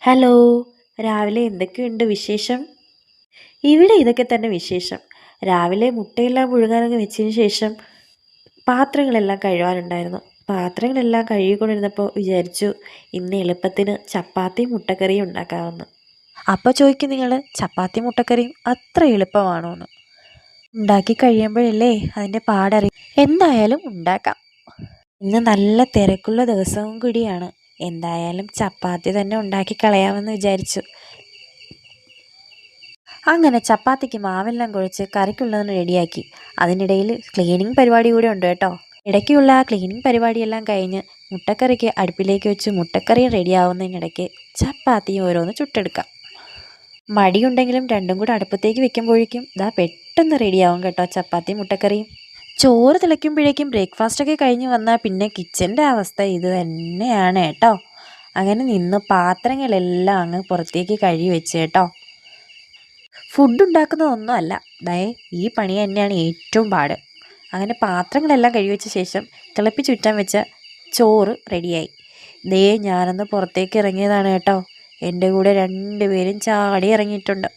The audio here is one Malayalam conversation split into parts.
ഹലോ, രാവിലെ എന്തൊക്കെയുണ്ട് വിശേഷം? ഇവിടെ ഇതൊക്കെ തന്നെ വിശേഷം. രാവിലെ മുട്ടയെല്ലാം പുഴുങ്ങാനങ്ങ് വെച്ചതിന് ശേഷം പാത്രങ്ങളെല്ലാം കഴുകാനുണ്ടായിരുന്നു. പാത്രങ്ങളെല്ലാം കഴുകിക്കൊണ്ടിരുന്നപ്പോൾ വിചാരിച്ചു ഇന്ന് എളുപ്പത്തിന് ചപ്പാത്തിയും മുട്ടക്കറിയും ഉണ്ടാക്കാമെന്ന്. അപ്പോൾ ചോദിക്കും നിങ്ങൾ, ചപ്പാത്തി മുട്ടക്കറിയും അത്ര എളുപ്പമാണോ എന്ന്? ഉണ്ടാക്കി കഴിയുമ്പോഴല്ലേ അതിൻ്റെ പാടറി. എന്തായാലും ഉണ്ടാക്കാം. ഇന്ന് നല്ല തിരക്കുള്ള ദിവസവും കൂടിയാണ്. എന്തായാലും ചപ്പാത്തി തന്നെ ഉണ്ടാക്കി കളയാമെന്ന് വിചാരിച്ചു. അങ്ങനെ ചപ്പാത്തിക്ക് മാവെല്ലാം കുഴച്ച് കറിക്കുള്ളതിന് റെഡിയാക്കി. അതിനിടയിൽ ക്ലീനിങ് പരിപാടി കൂടെ ഉണ്ട് കേട്ടോ. ഇടയ്ക്കുള്ള ആ ക്ലീനിങ് പരിപാടിയെല്ലാം കഴിഞ്ഞ് മുട്ടക്കറിക്ക് അടുപ്പിലേക്ക് വെച്ച് മുട്ടക്കറിയും റെഡിയാവുന്നതിനിടയ്ക്ക് ചപ്പാത്തിയും ഓരോന്ന് ചുട്ടെടുക്കാം. മടിയുണ്ടെങ്കിലും രണ്ടും കൂടെ അടുപ്പത്തേക്ക് വെക്കുമ്പോഴേക്കും ഇതാ പെട്ടെന്ന് റെഡിയാവും കേട്ടോ ചപ്പാത്തിയും മുട്ടക്കറിയും. ചോറ് തിളയ്ക്കുമ്പോഴേക്കും ബ്രേക്ക്ഫാസ്റ്റൊക്കെ കഴിഞ്ഞ് വന്നാൽ പിന്നെ കിച്ചൻ്റെ അവസ്ഥ ഇത് തന്നെയാണ് കേട്ടോ. അങ്ങനെ നിന്ന് പാത്രങ്ങളെല്ലാം അങ്ങ് പുറത്തേക്ക് കഴുകി വെച്ച് കേട്ടോ. ഫുഡ് ഉണ്ടാക്കുന്നതൊന്നുമല്ല, ഈ പണി തന്നെയാണ് ഏറ്റവും പാട്. അങ്ങനെ പാത്രങ്ങളെല്ലാം കഴുകി വെച്ച ശേഷം തിളപ്പിച്ചുറ്റാൻ വെച്ച ചോറ് റെഡിയായി. ഞാനൊന്ന് പുറത്തേക്ക് ഇറങ്ങിയതാണ് കേട്ടോ. എൻ്റെ കൂടെ 2 പേരും ചാടി ഇറങ്ങിയിട്ടുണ്ട്.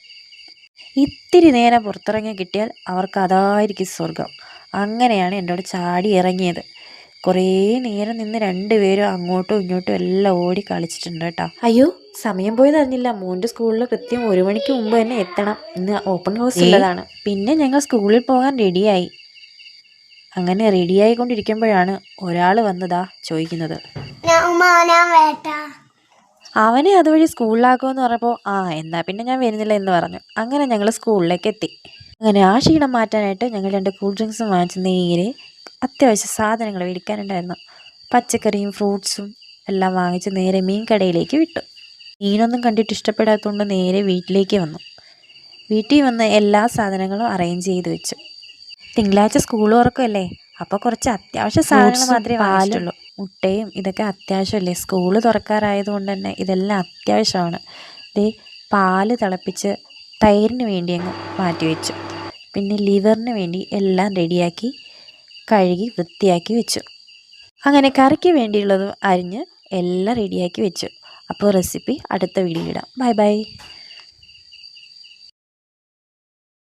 ഇത്തിരി നേരം പുറത്തിറങ്ങി കിട്ടിയാൽ അവർക്ക് അതായിരിക്കും സ്വർഗം. അങ്ങനെയാണ് എന്നോട് ചാടി ഇറങ്ങിയത്. കുറേ നേരം നിന്ന് 2 പേരും അങ്ങോട്ടും ഇങ്ങോട്ടും എല്ലാം ഓടി കളിച്ചിട്ടുണ്ട് കേട്ടോ. അയ്യോ, സമയം പോയി അറിഞ്ഞില്ല. മോൻ്റെ സ്കൂളിൽ കൃത്യം 1 മണിക്ക് മുമ്പ് തന്നെ എത്തണം. ഇന്ന് ഓപ്പൺ ഹൗസ് ഉള്ളതാണ്. പിന്നെ ഞങ്ങൾ സ്കൂളിൽ പോകാൻ റെഡിയായി. അങ്ങനെ റെഡിയായിക്കൊണ്ടിരിക്കുമ്പോഴാണ് ഒരാൾ വന്നതാ ചോദിക്കുന്നത്, അവനെ അതുവഴി സ്കൂളിലാക്കുമെന്ന് പറഞ്ഞപ്പോൾ എന്നാൽ പിന്നെ ഞാൻ വരുന്നില്ല എന്ന് പറഞ്ഞു. അങ്ങനെ ഞങ്ങൾ സ്കൂളിലേക്ക് എത്തി. അങ്ങനെ ആ ക്ഷീണം മാറ്റാനായിട്ട് ഞങ്ങൾ 2 കൂൾ ഡ്രിങ്ക്സും വാങ്ങിച്ച് നേരെ അത്യാവശ്യ സാധനങ്ങൾ മേടിക്കാനുണ്ടായിരുന്നു. പച്ചക്കറിയും ഫ്രൂട്ട്സും എല്ലാം വാങ്ങിച്ച് നേരെ മീൻ കടയിലേക്ക് വിട്ടു. മീനൊന്നും കണ്ടിട്ട് ഇഷ്ടപ്പെടാത്തതുകൊണ്ട് നേരെ വീട്ടിലേക്ക് വന്നു. വീട്ടിൽ വന്ന് എല്ലാ സാധനങ്ങളും അറേഞ്ച് ചെയ്ത് വെച്ചു. തിങ്കളാഴ്ച സ്കൂൾ തുറക്കുമല്ലേ, അപ്പോൾ കുറച്ച് അത്യാവശ്യ സാധനങ്ങൾ മാത്രമേ വാങ്ങിച്ചുള്ളൂ. മുട്ടയും ഇതൊക്കെ അത്യാവശ്യമല്ലേ, സ്കൂൾ തുറക്കാറായതുകൊണ്ട് തന്നെ ഇതെല്ലാം അത്യാവശ്യമാണ്. പാല് തിളപ്പിച്ച് തൈരിന് വേണ്ടി അങ്ങ് മാറ്റി വെച്ചു. പിന്നെ ലിവറിന് വേണ്ടി എല്ലാം റെഡിയാക്കി കഴുകി വൃത്തിയാക്കി വെച്ചു. അങ്ങനെ കറിക്ക് വേണ്ടിയുള്ളതും അരിഞ്ഞ് എല്ലാം റെഡിയാക്കി വെച്ചു. അപ്പോൾ റെസിപ്പി അടുത്ത വീഡിയോയിൽ ഇടാം. Bye bye.